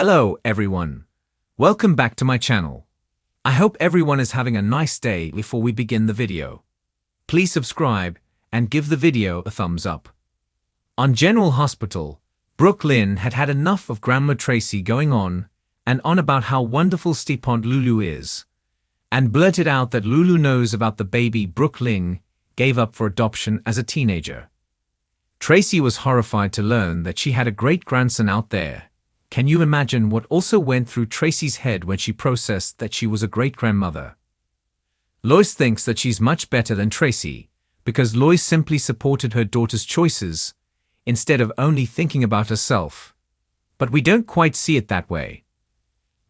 Hello, everyone. Welcome back to my channel. I hope everyone is having a nice day. Before we begin the video, please subscribe and give the video a thumbs up. On General Hospital, Brooklyn had had enough of Grandma Tracy going on and on about how wonderful Aunt Lulu is, and blurted out that Lulu knows about the baby Brooklyn gave up for adoption as a teenager. Tracy was horrified to learn that she had a great-grandson out there. Can you imagine what also went through Tracy's head when she processed that she was a great-grandmother? Lois thinks that she's much better than Tracy because Lois simply supported her daughter's choices instead of only thinking about herself. But we don't quite see it that way.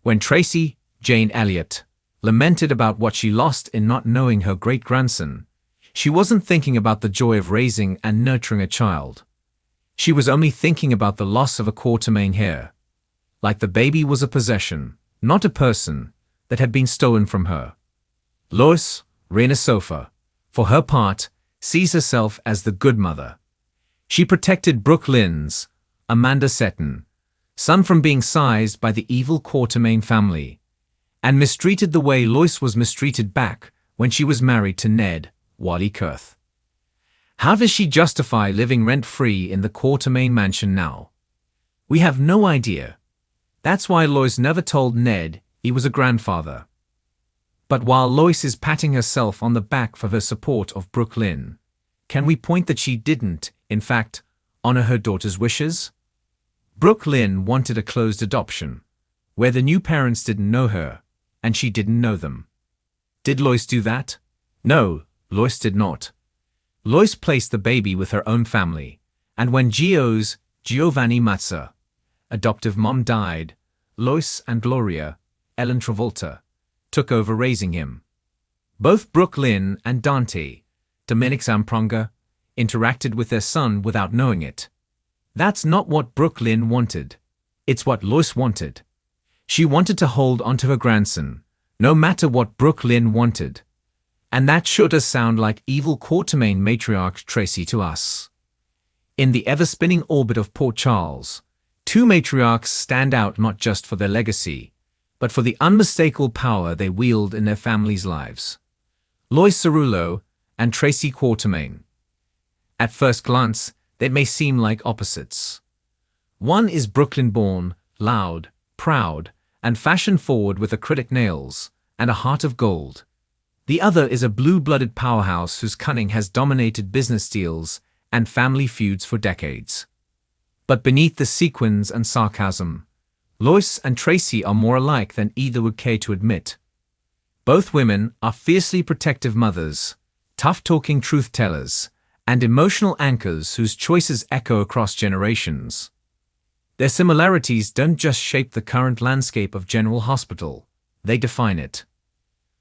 When Tracy, Jane Elliott, lamented about what she lost in not knowing her great-grandson, she wasn't thinking about the joy of raising and nurturing a child. She was only thinking about the loss of a quartermain hair. Like the baby was a possession, not a person, that had been stolen from her. Lois, Raina Sofa, for her part, sees herself as the good mother. She protected Brooklyn's, Amanda Seton, son from being seized by the evil Quartermain family, and mistreated the way Lois was mistreated back when she was married to Ned, Wally Kurth. How does she justify living rent-free in the Quartermain mansion now? We have no idea. That's why Lois never told Ned he was a grandfather. But while Lois is patting herself on the back for her support of Brooklyn, can we point that she didn't, in fact, honor her daughter's wishes? Brooklyn wanted a closed adoption, where the new parents didn't know her, and she didn't know them. Did Lois do that? No, Lois did not. Lois placed the baby with her own family, and when Giovanni Mazza, adoptive mom, died, Lois and Gloria, Ellen Travolta, took over raising him. Both Brooklyn and Dante, Dominic Zampranga, interacted with their son without knowing it. That's not what Brooklyn wanted. It's what Lois wanted. She wanted to hold onto her grandson, no matter what Brooklyn wanted. And that should have sounded like evil Quartermain matriarch Tracy to us. In the ever-spinning orbit of Port Charles, two matriarchs stand out not just for their legacy, but for the unmistakable power they wield in their families' lives. Lois Cerullo and Tracy Quartermain. At first glance, they may seem like opposites. One is Brooklyn-born, loud, proud, and fashion-forward with acrylic nails and a heart of gold. The other is a blue-blooded powerhouse whose cunning has dominated business deals and family feuds for decades. But beneath the sequins and sarcasm, Lois and Tracy are more alike than either would care to admit. Both women are fiercely protective mothers, tough-talking truth-tellers, and emotional anchors whose choices echo across generations. Their similarities don't just shape the current landscape of General Hospital, they define it.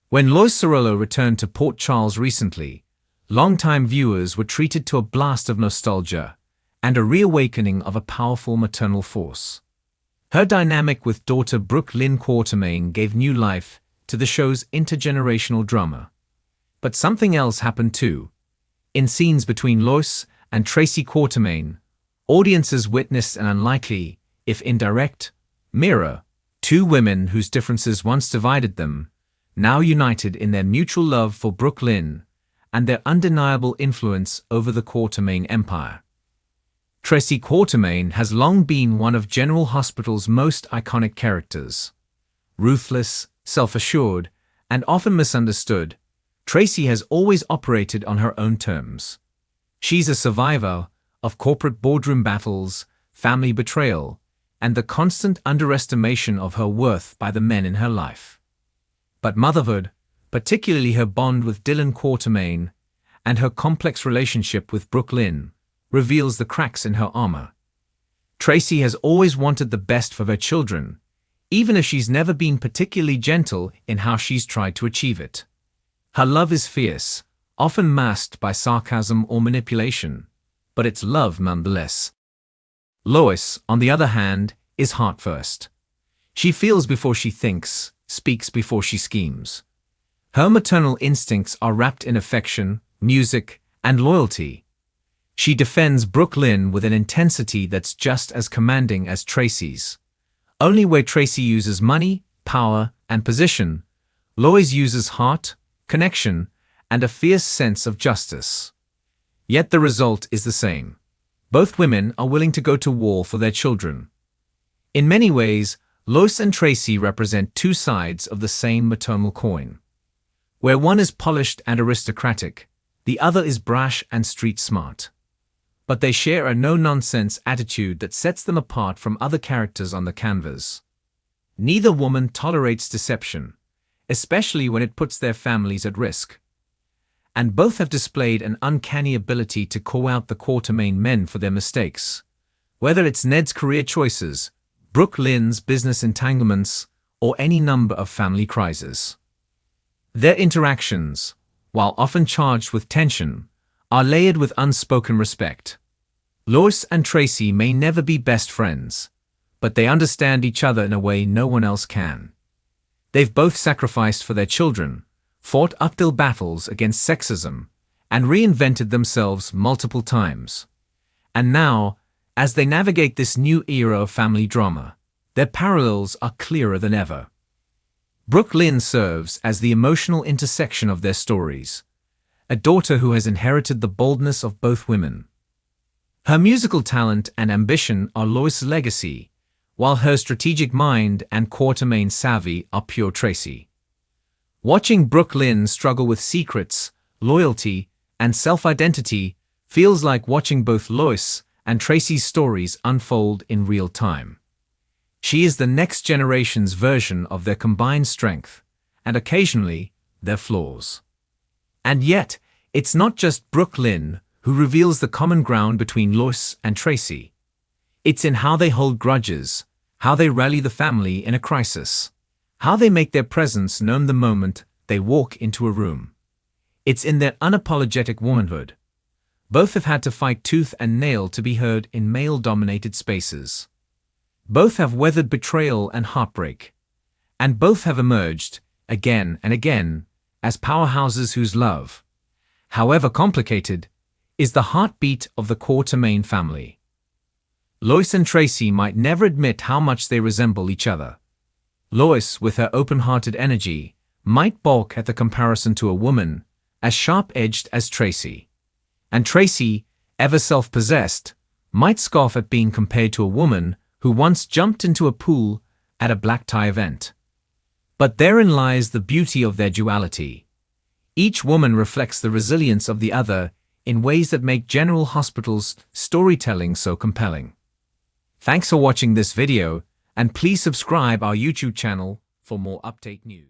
When Lois Cerullo returned to Port Charles recently, longtime viewers were treated to a blast of nostalgia and a reawakening of a powerful maternal force. Her dynamic with daughter Brooklyn Quartermain gave new life to the show's intergenerational drama. But something else happened too. In scenes between Lois and Tracy Quartermain, audiences witnessed an unlikely, if indirect, mirror. Two women whose differences once divided them, now united in their mutual love for Brooklyn and their undeniable influence over the Quartermain empire. Tracy Quartermain has long been one of General Hospital's most iconic characters. Ruthless, self-assured, and often misunderstood, Tracy has always operated on her own terms. She's a survivor of corporate boardroom battles, family betrayal, and the constant underestimation of her worth by the men in her life. But motherhood, particularly her bond with Dylan Quartermain and her complex relationship with Brooklyn, reveals the cracks in her armor. Tracy has always wanted the best for her children, even if she's never been particularly gentle in how she's tried to achieve it. Her love is fierce, often masked by sarcasm or manipulation, but it's love nonetheless. Lois, on the other hand, is heart first. She feels before she thinks, speaks before she schemes. Her maternal instincts are wrapped in affection, music, and loyalty. She defends Brooklyn with an intensity that's just as commanding as Tracy's, Only where Tracy uses money, power, and position, Lois uses heart, connection, and a fierce sense of justice. Yet the result is the same. Both women are willing to go to war for their children. In many ways, Lois and Tracy represent two sides of the same maternal coin. Where one is polished and aristocratic, the other is brash and street smart. But they share a no-nonsense attitude that sets them apart from other characters on the canvas. Neither woman tolerates deception, especially when it puts their families at risk. And both have displayed an uncanny ability to call out the Quatermain men for their mistakes. Whether it's Ned's career choices, Brooke Lynn's business entanglements, or any number of family crises. Their interactions, while often charged with tension, are layered with unspoken respect. Lois and Tracy may never be best friends, but they understand each other in a way no one else can. They've both sacrificed for their children, fought uphill battles against sexism, and reinvented themselves multiple times. And now, as they navigate this new era of family drama, their parallels are clearer than ever. Brooke Lynn serves as the emotional intersection of their stories, a daughter who has inherited the boldness of both women. Her musical talent and ambition are Lois' legacy, while her strategic mind and Quatermain savvy are pure Tracy. Watching Brooke Lynn struggle with secrets, loyalty, and self-identity feels like watching both Lois and Tracy's stories unfold in real time. She is the next generation's version of their combined strength, and occasionally, their flaws. And yet, it's not just Brooke Lynn who reveals the common ground between Lois and Tracy. It's in how they hold grudges, how they rally the family in a crisis, how they make their presence known the moment they walk into a room. It's in their unapologetic womanhood. Both have had to fight tooth and nail to be heard in male-dominated spaces. Both have weathered betrayal and heartbreak. And both have emerged, again and again, as powerhouses whose love, however complicated, is the heartbeat of the Quatermain family. Lois and Tracy might never admit how much they resemble each other. Lois, with her open-hearted energy, might balk at the comparison to a woman as sharp-edged as Tracy. And Tracy, ever self-possessed, might scoff at being compared to a woman who once jumped into a pool at a black-tie event. But therein lies the beauty of their duality. Each woman reflects the resilience of the other in ways that make General Hospital's storytelling so compelling. Thanks for watching this video, and please subscribe our YouTube channel for more update news.